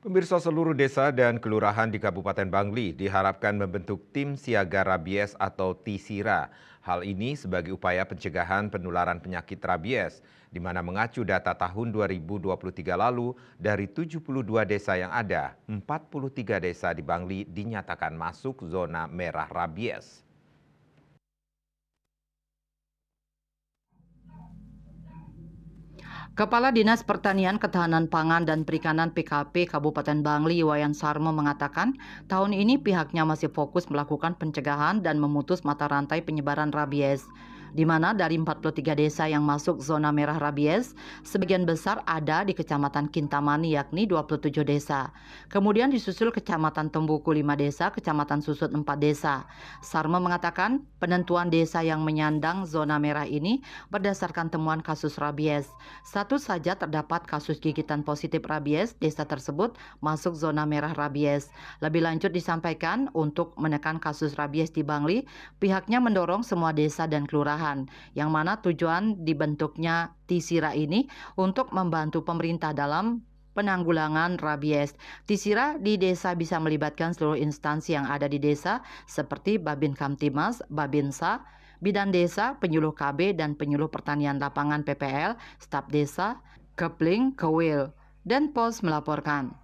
Pemirsa, seluruh desa dan kelurahan di Kabupaten Bangli diharapkan membentuk tim siaga rabies atau TISIRA. Hal ini sebagai upaya pencegahan penularan penyakit rabies, di mana mengacu data tahun 2023 lalu dari 72 desa yang ada, 43 desa di Bangli dinyatakan masuk zona merah rabies. Kepala Dinas Pertanian, Ketahanan Pangan, dan Perikanan PKP Kabupaten Bangli, Wayan Sarmo mengatakan, tahun ini pihaknya masih fokus melakukan pencegahan dan memutus mata rantai penyebaran rabies, di mana dari 43 desa yang masuk zona merah rabies, sebagian besar ada di Kecamatan Kintamani yakni 27 desa. Kemudian disusul Kecamatan Tembuku 5 desa, Kecamatan Susut 4 desa. Sarmo mengatakan, penentuan desa yang menyandang zona merah ini berdasarkan temuan kasus rabies. Satu saja terdapat kasus gigitan positif rabies, desa tersebut masuk zona merah rabies. Lebih lanjut disampaikan, untuk menekan kasus rabies di Bangli, pihaknya mendorong semua desa dan kelurahan, yang mana tujuan dibentuknya TISIRA ini untuk membantu pemerintah dalam penanggulangan rabies. TISIRA di desa bisa melibatkan seluruh instansi yang ada di desa seperti Babin Kamtimas, Babinsa, Bidan Desa, Penyuluh KB, dan Penyuluh Pertanian Lapangan PPL, Staf Desa, Kepling, Kewil, dan Pos melaporkan.